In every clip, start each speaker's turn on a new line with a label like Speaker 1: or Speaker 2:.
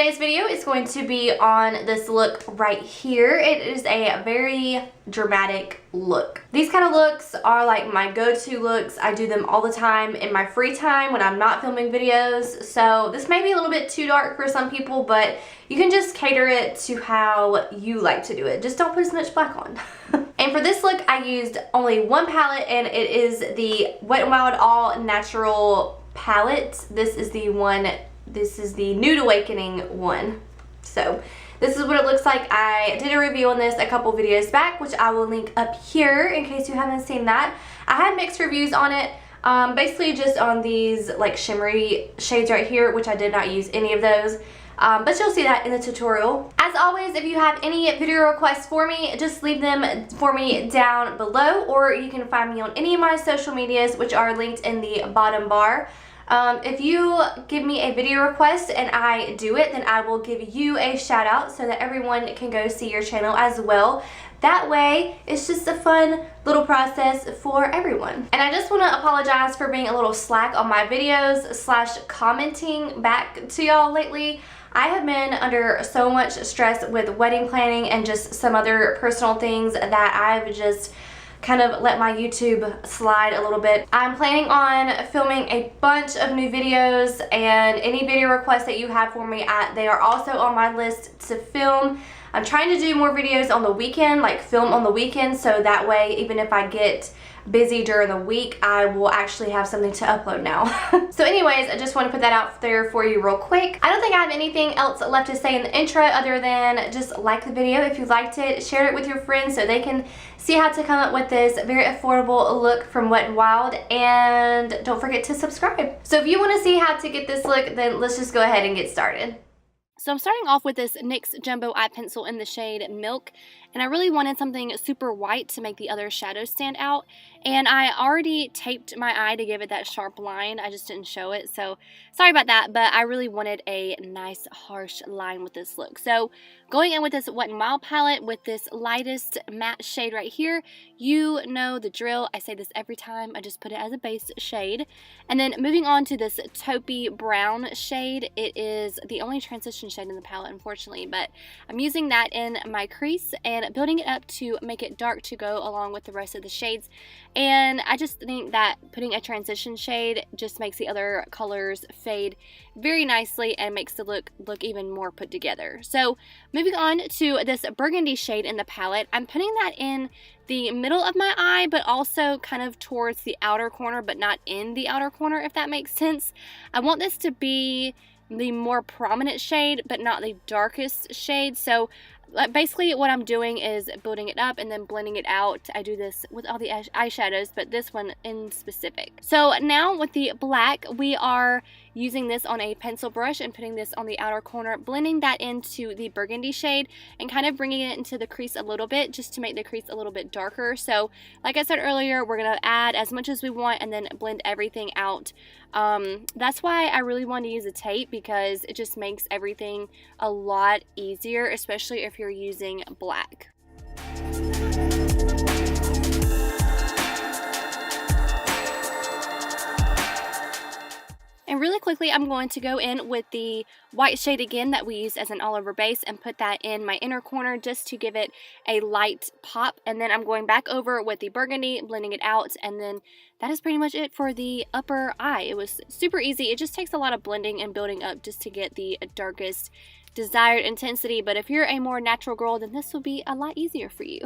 Speaker 1: today's video is going to be on this look right here. It is a very dramatic look. These kind of looks are like my go-to looks. I do them all the time in my free time when I'm not filming videos. So this may be a little bit too dark for some people, but you can just cater it to how you like to do it. Just don't put as much black on. And for this look, I used only one palette, and it is the Wet n Wild All Natural palette. This is the one. This is the Nude Awakening one. So this is what it looks like. I did a review on this a couple videos back, which I will link up here in case you haven't seen that. I had mixed reviews on it, basically just on these like shimmery shades right here, which I did not use any of those. But you'll see that in the tutorial. As always, if you have any video requests for me, just leave them for me down below, or you can find me on any of my social medias, which are linked in the bottom bar. If you give me a video request and I do it, then I will give you a shout out so that everyone can go see your channel as well. That way, it's just a fun little process for everyone. And I just want to apologize for being a little slack on my videos slash commenting back to y'all lately. I have been under so much stress with wedding planning and just some other personal things that I've just kind of let my YouTube slide a little bit. I'm planning on filming a bunch of new videos, and any video requests that you have for me, they are also on my list to film. I'm trying to do more videos on the weekend, like film on the weekend, so that way even if I get busy during the week, I will actually have something to upload now. So anyways, I just want to put that out there for you real quick. I don't think I have anything else left to say in the intro other than just like the video if you liked it, share it with your friends so they can see how to come up with this very affordable look from Wet n Wild, and don't forget to subscribe. So if you want to see how to get this look, then let's just go ahead and get started. So I'm starting off with this NYX Jumbo Eye Pencil in the shade Milk, and I really wanted something super white to make the other shadows stand out, and I already taped my eye to give it that sharp line. I just didn't show it, so sorry about that, but I really wanted a nice harsh line with this look. So going in with this Wet n Wild palette with this lightest matte shade right here, you know the drill. I say this every time. I just put it as a base shade. And then moving on to this taupey brown shade. It is the only transition shade in the palette, unfortunately, but I'm using that in my crease and building it up to make it dark to go along with the rest of the shades. And I just think that putting a transition shade just makes the other colors fade very nicely and makes the look even more put together. So moving on to this burgundy shade in the palette, I'm putting that in the middle of my eye, but also kind of towards the outer corner, but not in the outer corner, if that makes sense. I want this to be the more prominent shade, but not the darkest shade. So basically what I'm doing is building it up and then blending it out. I do this with all the eyeshadows, but this one in specific. So now with the black, we are using this on a pencil brush and putting this on the outer corner, blending that into the burgundy shade and kind of bringing it into the crease a little bit just to make the crease a little bit darker. So like I said earlier, we're going to add as much as we want and then blend everything out. That's why I really want to use a tape, because it just makes everything a lot easier, especially if you're using black. And really quickly, I'm going to go in with the white shade again that we used as an all over base and put that in my inner corner just to give it a light pop. And then I'm going back over with the burgundy, blending it out, and then that is pretty much it for the upper eye. It was super easy. It just takes a lot of blending and building up just to get the darkest desired intensity, but if you're a more natural girl, then this will be a lot easier for you.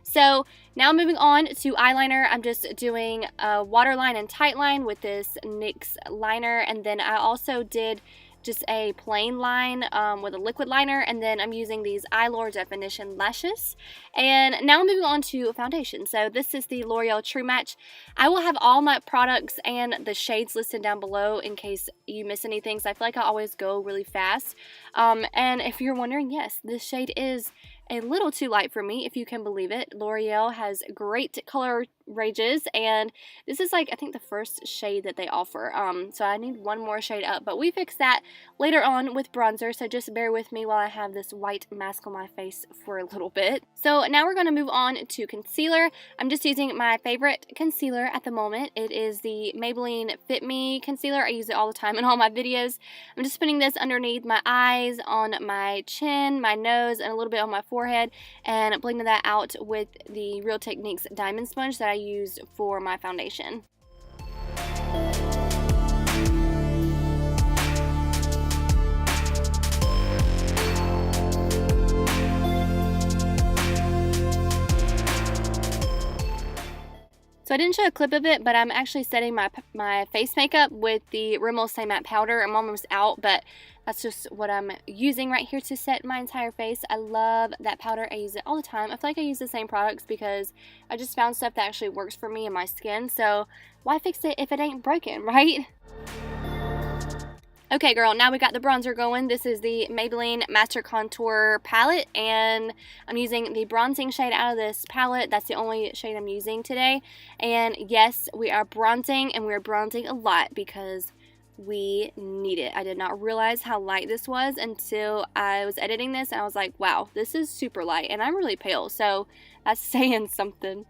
Speaker 1: So now moving on to eyeliner, I'm just doing a waterline and tight line with this NYX liner, and then I also did just a plain line with a liquid liner, and then I'm using these Eylure Definition lashes. And now moving on to foundation. So this is the L'Oreal True Match. I will have all my products and the shades listed down below in case you miss anything, so I feel like I always go really fast. And if you're wondering, yes, this shade is a little too light for me, if you can believe it. L'Oreal has great color ranges, and this is like I think the first shade that they offer, so I need one more shade up, but we fix that later on with bronzer, so just bear with me while I have this white mask on my face for a little bit. So now we're going to move on to concealer. I'm just using my favorite concealer at the moment. It is the Maybelline Fit Me concealer. I use it all the time in all my videos. I'm just putting this underneath my eyes, on my chin, my nose, and a little bit on my forehead, and blending that out with the Real Techniques diamond sponge that I used for my foundation. So I didn't show a clip of it, but I'm actually setting my face makeup with the Rimmel Stay Matte Powder. I'm almost out, but that's just what I'm using right here to set my entire face. I love that powder. I use it all the time. I feel like I use the same products because I just found stuff that actually works for me and my skin. So why fix it if it ain't broken, right? Okay, girl, now we got the bronzer going. This is the Maybelline Master Contour palette, and I'm using the bronzing shade out of this palette. That's the only shade I'm using today. And yes, we are bronzing, and we are bronzing a lot because we need it. I did not realize how light this was until I was editing this, and I was like, wow, this is super light, and I'm really pale, so that's saying something.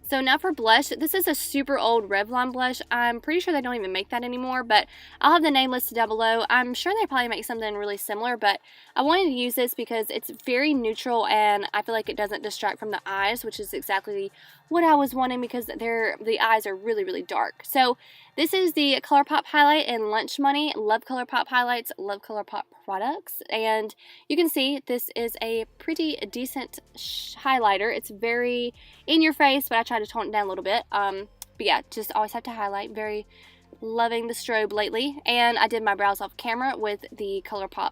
Speaker 1: So now for blush, this is a super old Revlon blush. I'm pretty sure they don't even make that anymore, but I'll have the name listed down below. I'm sure they probably make something really similar, but I wanted to use this because it's very neutral and I feel like it doesn't distract from the eyes, which is exactly what I was wanting because the eyes are really, really dark. So this is the Colourpop highlight in Lunch Money. Love Colourpop highlights, love Colourpop products, and you can see this is a pretty decent highlighter. It's very in your face, but I try to tone it down a little bit. But yeah, just always have to highlight. Very loving the strobe lately. And I did my brows off camera with the Colourpop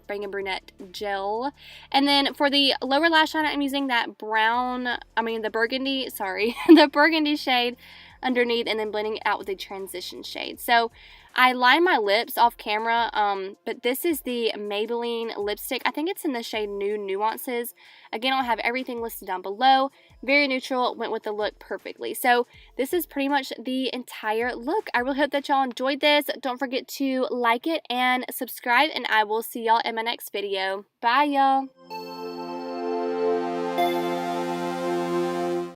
Speaker 1: Bang & Brunette gel. And then for the lower lash line, I'm using that the burgundy, the burgundy shade underneath, and then blending it out with the transition shade. So I line my lips off camera, but this is the Maybelline lipstick. I think it's in the shade Nude Nuances. Again, I'll have everything listed down below. Very neutral, went with the look perfectly. So this is pretty much the entire look. I really hope that y'all enjoyed this. Don't forget to like it and subscribe, and I will see y'all in my next video. Bye, y'all.